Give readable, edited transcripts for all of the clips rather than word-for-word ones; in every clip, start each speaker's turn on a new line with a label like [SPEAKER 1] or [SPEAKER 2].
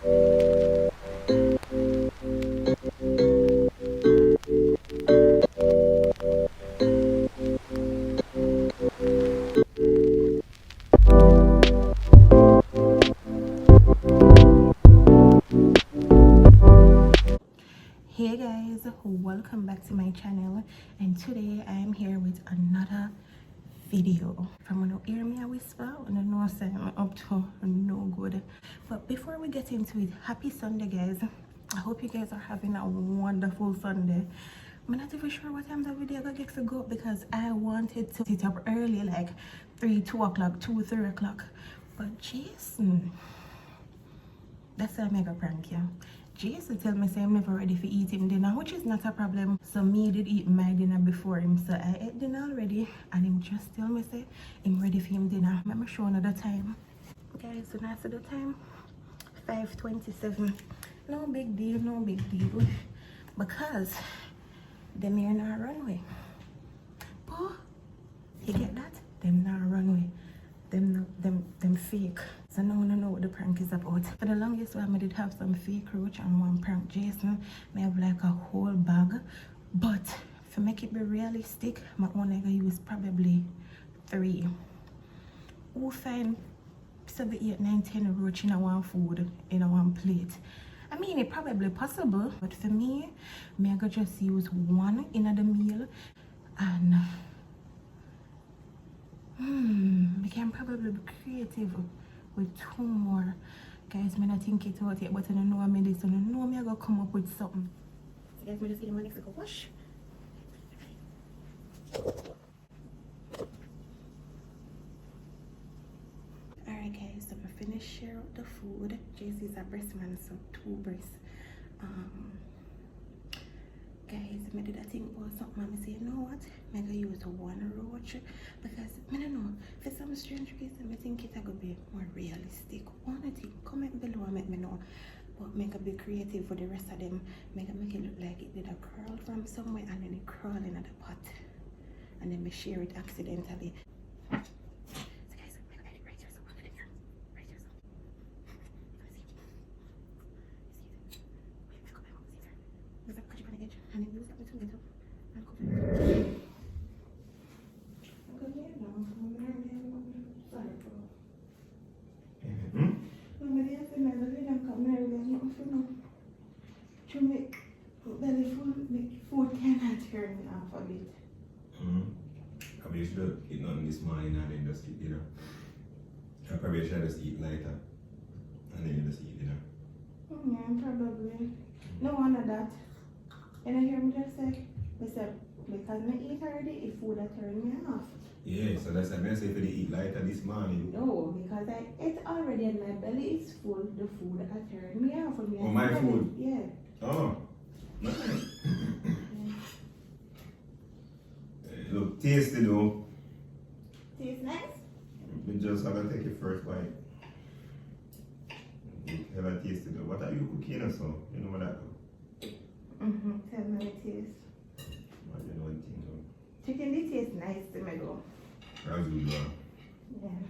[SPEAKER 1] Hey guys, welcome back to my channel, and today I am here with another video. From when you hear me a whisper, I don't know say I'm up to no good. But before we get into it, happy Sunday guys. I hope you guys are having a wonderful Sunday. I'm not even sure what time the video gets to go because I wanted to sit up early, like 2 o'clock, 3 o'clock. But Jason, that's a mega prank, yeah. Jason tell me say I'm never ready for eat him dinner, which is not a problem. So me did eat my dinner before him, so I ate dinner already, and him just tell me say I'm ready for him dinner. Let me show another time. Guys, so that's the time, 5:27. No big deal, no big deal. Because them here not runway. Oh, you get that? Them not runway. Them fake. So now I know what the prank is about. For the longest while I did have some fake roach and one prank Jason. I have like a whole bag. But to make it be realistic, my own I use probably 3. Who find 7, 8, 9, 10 roach in a one food in a one plate? I mean it probably possible, but for me, I go just use 1 in the meal, and we can probably be creative with 2 more. Guys, I don't think it out yet, but I don't know what I this, so I know I'm gonna come up with something. So guys, I just see them next to go wash. Alright guys, so I finished share out the food. JC's a breast man, so 2 breasts. Guys, I did a thing about something. I say, you know what? I'm gonna use 1 roach because I don't know. For some strange reason, I think it's gonna be more realistic. One thing, comment below and let me know. But make a be creative for the rest of them. Make it look like it did a curl from somewhere and then it crawl in the pot. And then we share it accidentally. So guys, I'm gonna edit right here. So I'm gonna edit right here. Use that cut on the edge and then use that little and cover it. Food cannot turn me off a bit.
[SPEAKER 2] I mean, you should eat nothing this morning and then just eat dinner. I probably should just eat later and then you just eat dinner.
[SPEAKER 1] Yeah, probably. No one of that. And I hear me just say, because I eat already, if food that turn me off.
[SPEAKER 2] Yeah, so that's what I say for the eat later this morning.
[SPEAKER 1] No, because I ate already and my belly is full. The food that turned me off.
[SPEAKER 2] Oh, my food?
[SPEAKER 1] Yeah.
[SPEAKER 2] Oh, nice. Look tasty though.
[SPEAKER 1] Tastes nice?
[SPEAKER 2] We just have to take your first bite. Hella tasty though. What are you cooking or so? You know what that do?
[SPEAKER 1] Tell me it tastes.
[SPEAKER 2] I don't know anything though.
[SPEAKER 1] Chicken did taste nice to me though.
[SPEAKER 2] As usual.
[SPEAKER 1] Yeah.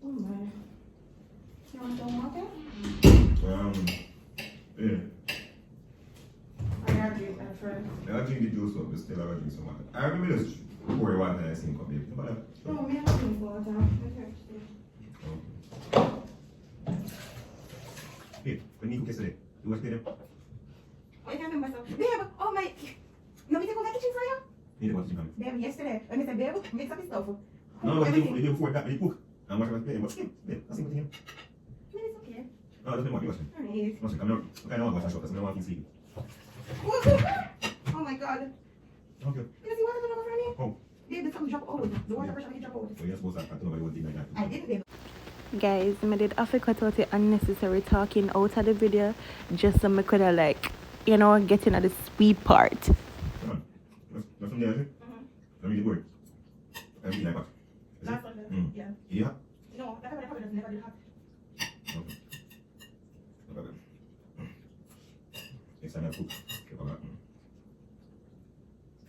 [SPEAKER 1] Oh my. You want some water?
[SPEAKER 2] Yeah.
[SPEAKER 1] I gotta drink my friend.
[SPEAKER 2] I drink the juice up, but still I drink some water. I remember just pour the water and I sink up here.
[SPEAKER 1] No, me have drink water.
[SPEAKER 2] Hey, when you cook yesterday, you watch them?
[SPEAKER 1] I can't remember myself. Babe, oh my. You want me to go to the kitchen for you?
[SPEAKER 2] You need to watch the family.
[SPEAKER 1] Babe, yesterday, when I said, babe, mix up the stuff.
[SPEAKER 2] No, but you before that, you cook. And watch what what's him? Babe, that's him with him.
[SPEAKER 1] No, it's okay.
[SPEAKER 2] No, that's not what you watching.
[SPEAKER 1] Alright.
[SPEAKER 2] Watch it, come here. Okay, I don't want to watch that shot, because I don't want to feel sleepy.
[SPEAKER 1] Oh my god.
[SPEAKER 2] Okay.
[SPEAKER 1] You know, see water coming over from me?
[SPEAKER 2] Oh.
[SPEAKER 1] Babe, the something drop out. The water pressure make it drop out.
[SPEAKER 2] So you're supposed to have to nobody would think like that.
[SPEAKER 1] I didn't, babe. Guys, I did have to cut out the unnecessary talking out of the video just so I could have like, you know, get into the sweet part.
[SPEAKER 2] Come on. That's from there, is it? Let me get word. I mean, like what? Is
[SPEAKER 1] That's
[SPEAKER 2] it?
[SPEAKER 1] what yeah.
[SPEAKER 2] Yeah?
[SPEAKER 1] No, that's what I probably never did hot.
[SPEAKER 2] Okay. No problem. Next time I cook, keep on that.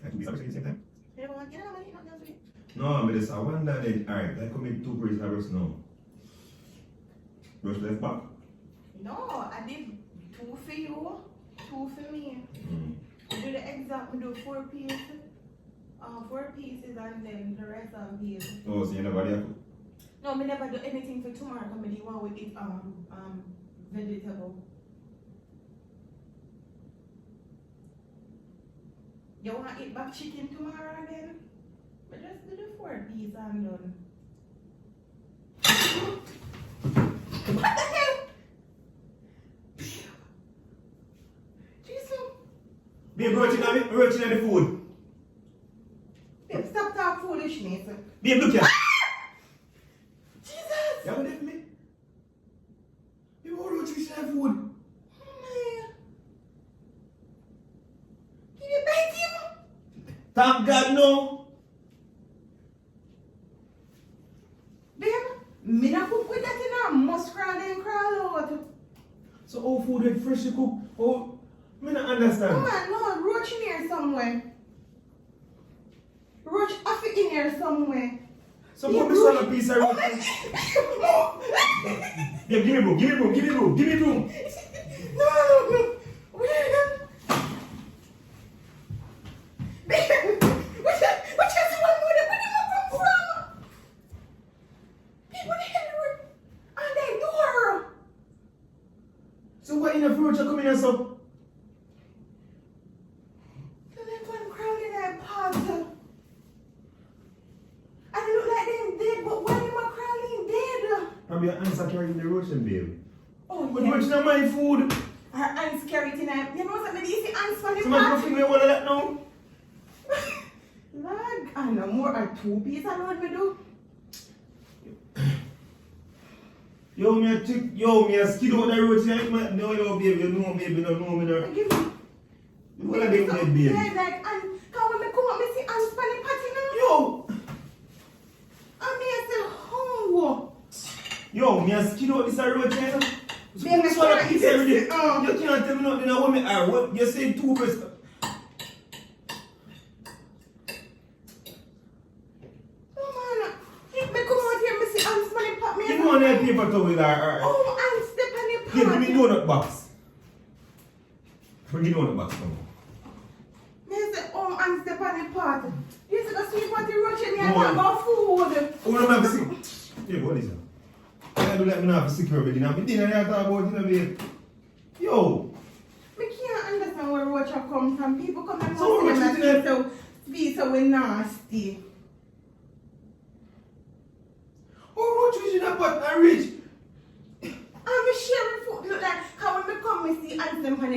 [SPEAKER 2] I cook this every same time?
[SPEAKER 1] You don't want to get money, not else with it.
[SPEAKER 2] No, but it's I wonder then, alright, I could make 2 breeds of roast now. Roast left back.
[SPEAKER 1] No, I did 2 for you, 2 for me. I do the exact, we do 4 pieces. 4 pieces and then the rest are pieces.
[SPEAKER 2] Oh, so you never did?
[SPEAKER 1] No, me never do anything for tomorrow. Come the one with it vegetable. You want to eat back chicken tomorrow again? But just do the 4 pieces and done. What the hell? Jesus.
[SPEAKER 2] Babe, roaching on the food.
[SPEAKER 1] Babe, stop talking foolishness.
[SPEAKER 2] Babe, look here.
[SPEAKER 1] Jesus.
[SPEAKER 2] You have left me? You want roaching on the food?
[SPEAKER 1] Oh man. Can you bite him?
[SPEAKER 2] Thank God, no.
[SPEAKER 1] Babe, me not cook with that in a must crawl and crawl out.
[SPEAKER 2] So all food is freshly cooked. Oh, I don't understand.
[SPEAKER 1] Come on, no, roach in here somewhere. Roach off it in here somewhere.
[SPEAKER 2] So put me on a piece of roach. Yeah, give me room, give me room, give me room, give me room.
[SPEAKER 1] No. Where? Babe, which is one more that come from? People the hell were on that door.
[SPEAKER 2] So what in the roach are coming here so?
[SPEAKER 1] So they put crowd in that pot. I look like them dead, but why am I crawling dead?
[SPEAKER 2] Probably your answer carrying the roach, babe.
[SPEAKER 1] Oh,
[SPEAKER 2] But
[SPEAKER 1] yeah.
[SPEAKER 2] roach not my food.
[SPEAKER 1] Her ants carry tonight. You know something? You see ants for the
[SPEAKER 2] So I'm
[SPEAKER 1] pot?
[SPEAKER 2] going to all of that now.
[SPEAKER 1] Lord, I know more or 2 pieces I know what we do.
[SPEAKER 2] Me a skid out the roach. No, babe, you know, babe, you don't know me there.
[SPEAKER 1] Give me.
[SPEAKER 2] What are they dead, babe?
[SPEAKER 1] Yeah, like, and when me come up, me see ants for the pot, you know?
[SPEAKER 2] Yo!
[SPEAKER 1] And me I say, oh.
[SPEAKER 2] Yo, me a skid out this roach, you know? So
[SPEAKER 1] Babe,
[SPEAKER 2] this one I
[SPEAKER 1] can't
[SPEAKER 2] eat every day.
[SPEAKER 1] eat it.
[SPEAKER 2] You can't tell me nothing about me. What you say 2 breasts.
[SPEAKER 1] Oh man, if me come out here, me see ants for the pot, me
[SPEAKER 2] You want that paper towel or
[SPEAKER 1] oh, ants step on the pot.
[SPEAKER 2] give me donut box. Bring the donut box, come on.
[SPEAKER 1] Me say, oh, ants step on the pot. You see the sweet pot, the roach, and you
[SPEAKER 2] Oh.
[SPEAKER 1] talk about food.
[SPEAKER 2] Oh, no, I'm sick. Yeah, what is it? I don't let me know if secure with dinner. Me dinner, I talk about dinner, babe. Yo!
[SPEAKER 1] Me can't understand where roach are come from. People come and
[SPEAKER 2] So
[SPEAKER 1] see them
[SPEAKER 2] roach
[SPEAKER 1] and
[SPEAKER 2] is
[SPEAKER 1] be so nasty.
[SPEAKER 2] Oh, roach is in a pot and rich.
[SPEAKER 1] I'm sharing food. Look like how when me come, me see ants them on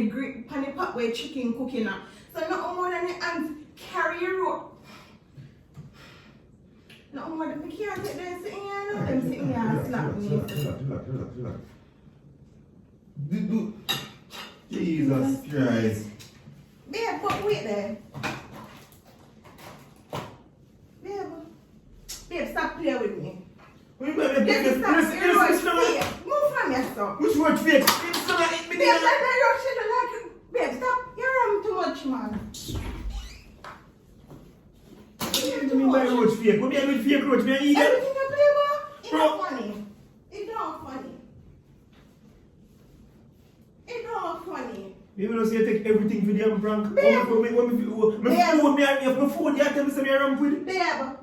[SPEAKER 1] the pot where chicken cooking up. So not more than the ants carry a roach. No more than me can't take them sitting here. No, them sitting here and slap me.
[SPEAKER 2] Relax. Jesus Christ.
[SPEAKER 1] Babe, but wait there. Babe, stop playing with me.
[SPEAKER 2] What you mean,
[SPEAKER 1] Babe,
[SPEAKER 2] babe?
[SPEAKER 1] stop. You're
[SPEAKER 2] Listen,
[SPEAKER 1] right. Move from yourself.
[SPEAKER 2] which word fake? It's gonna eat me
[SPEAKER 1] Babe,
[SPEAKER 2] dinner.
[SPEAKER 1] like I rush like. Babe, stop. You're too much, man.
[SPEAKER 2] What do you mean by roach fake? What do you mean fake roach? Me eat it?
[SPEAKER 1] Everything you play about, it's
[SPEAKER 2] Bro.
[SPEAKER 1] not funny. It's not funny. It's not funny.
[SPEAKER 2] You know, say you take everything for the prank.
[SPEAKER 1] Babe.
[SPEAKER 2] My food, my food, you tell me some you're wrong with it.
[SPEAKER 1] Babe.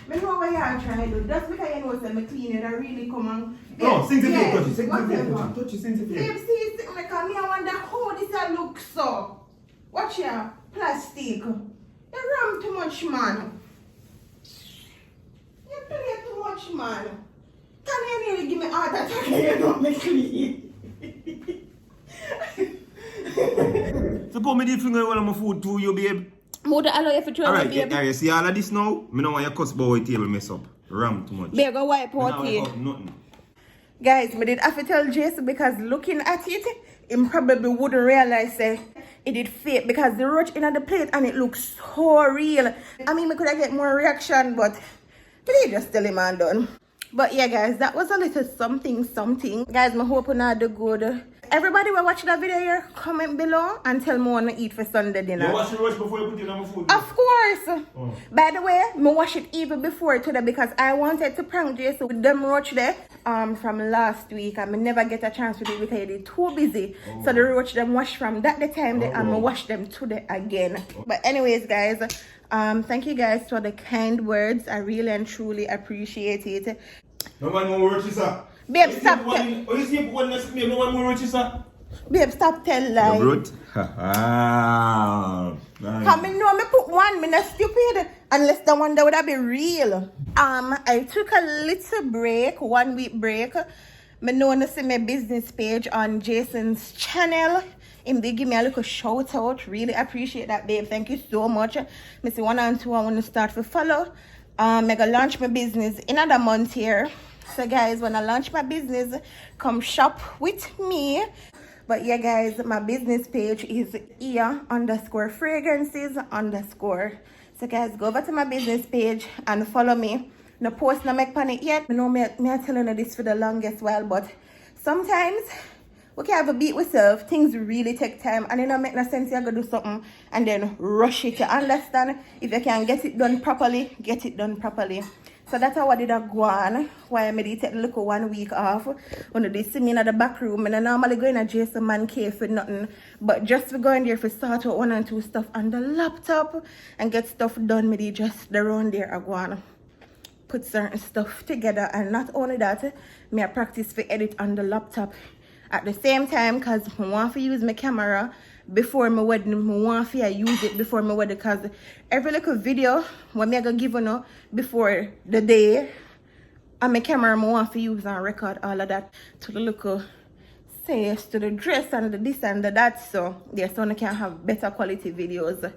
[SPEAKER 1] I know what you're trying to do. Just because you know that I clean it, I really come on.
[SPEAKER 2] No, since
[SPEAKER 1] yeah,
[SPEAKER 2] touch it.
[SPEAKER 1] whatever.
[SPEAKER 2] Touch it, since
[SPEAKER 1] Babe, see, it's like me, I wonder how this a look so. Watch here, plastic. You ram too much, man. You play too much, man. Can you nearly give me heart attack and you don't make clean?
[SPEAKER 2] So come me the finger while I'm food to you, babe.
[SPEAKER 1] Mother, allow you to try
[SPEAKER 2] Alright, yeah, see all of this now? I don't want your cuss boy table mess up. Ram too much.
[SPEAKER 1] Babe, go wipe out it.
[SPEAKER 2] Nothing.
[SPEAKER 1] Guys, I did have to tell Jason because looking at it, he probably wouldn't realize it did fake because the roach in the plate and it looks so real. I mean, I could have get more reaction, but they just tell him and done. But yeah, guys, that was a little something. Guys, I hope you all do good. everybody will watch that video here, comment below and tell me what to eat for Sunday dinner.
[SPEAKER 2] You wash the roach before you put it on my food?
[SPEAKER 1] Of course. Oh. By the way, I wash it even before today because I wanted to prank Jason with them roach there from last week. and I never get a chance to do it because I did too busy. Oh. So the roach them wash from that the time and I wash them today again. Oh. But anyways, guys, thank you guys for the kind words. I really and truly appreciate it.
[SPEAKER 2] No one more roaches, sir.
[SPEAKER 1] Babe, stop.
[SPEAKER 2] You see one next to me, no one more roaches, sir.
[SPEAKER 1] Babe, stop telling lies.
[SPEAKER 2] Brute.
[SPEAKER 1] Come in, no, me put one, me not stupid. Unless the one that would have been real. I took a little break, 1 week break. Me know to see my business page on Jason's channel. Him they give me a little shout out. Really appreciate that, babe. Thank you so much. Me see 1 and 2 I want to start to follow. I'm gonna launch my business in another month here. So guys, when I launch my business, come shop with me. But yeah, guys, my business page is _fragrances_. So guys, go over to my business page and follow me. No post no make on it yet. I know me telling you this for the longest while, but sometimes we can have a beat ourselves. Things really take time, and it don't make no sense you go do something and then rush it. You understand? If you can get it done properly, get it done properly. So that's how I did a go on. Why I made it take a little 1 week off. When they see me in the back room, and I normally go in a Jason man cave for nothing. But just for going there for start out 1 and 2 stuff on the laptop and get stuff done, me just around there I go on. Put certain stuff together, and not only that, me I practice for edit on the laptop at the same time because I want to use my camera before my wedding. I want to use it before my wedding because every little video when me I gonna give you before the day on my camera I want to use and record all of that to the little says to the dress and the this and the that, so yeah, so I can have better quality videos.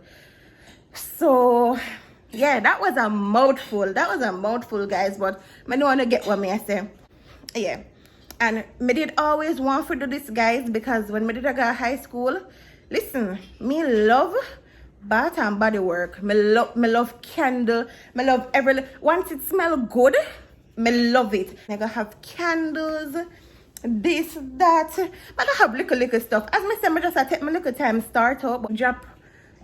[SPEAKER 1] So yeah, that was a mouthful. Guys, but I don't want to get what me I say. Yeah. And me did always want to do this, guys, because when me did I go to high school, listen, me love bath and body work. Me love candle. Me love once it smell good, me love it. I gotta have candles, this, that. But I have little stuff. As me say, me just take my little time start up, drop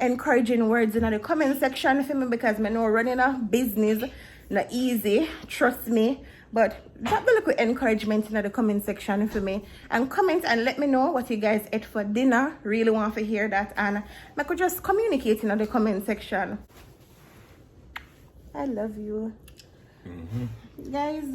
[SPEAKER 1] encouraging words in the comment section for me because me know running a business not easy, trust me. But drop a little encouragement in the comment section for me and comment and let me know what you guys ate for dinner. Really want to hear that, and I could just communicate in the comment section. I love you. Guys,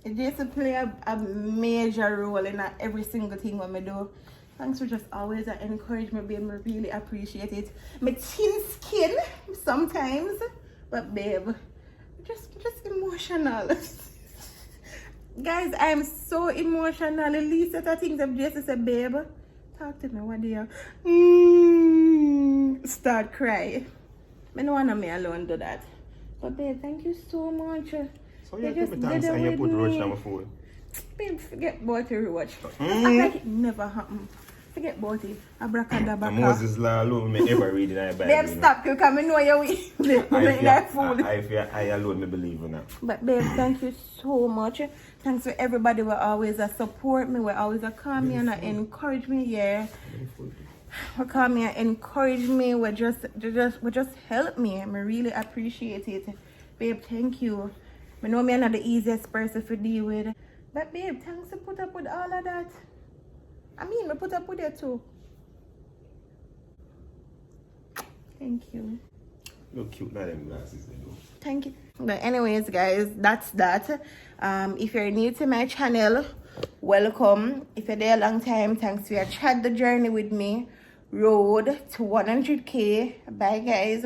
[SPEAKER 1] it just play a major role in every single thing what I do. Thanks for just always encourage me, babe. I really appreciate it. My thin skin sometimes, but babe, just emotional. Guys, I am so emotional. At least that I think of just say, babe, talk to me, what do you start cry. I don't want me alone do that. But babe, thank you so much.
[SPEAKER 2] So you give me thanks and you put roach on my food.
[SPEAKER 1] Babe, forget about the roach. Act like it never happened. Forget about it. Abracadabra.
[SPEAKER 2] Moses law alone me ever read in the Bible.
[SPEAKER 1] Babe, stop. You come know your way.
[SPEAKER 2] I alone me believe in that.
[SPEAKER 1] But babe, thank you so much. Thanks for everybody who always support me, who always call me and encourage me. Yeah. Who call me and encourage me, who just help me. I really appreciate it. Babe, thank you. I know me not the easiest person to deal with. But babe, thanks for put up with all of that. I mean, we put up with it too. Thank you.
[SPEAKER 2] Look cute now, them glasses they do.
[SPEAKER 1] Thank you. But anyways, guys, that's that. If you're new to my channel, welcome. If you're there a long time, thanks for your chat the journey with me. Road to 100K. Bye, guys.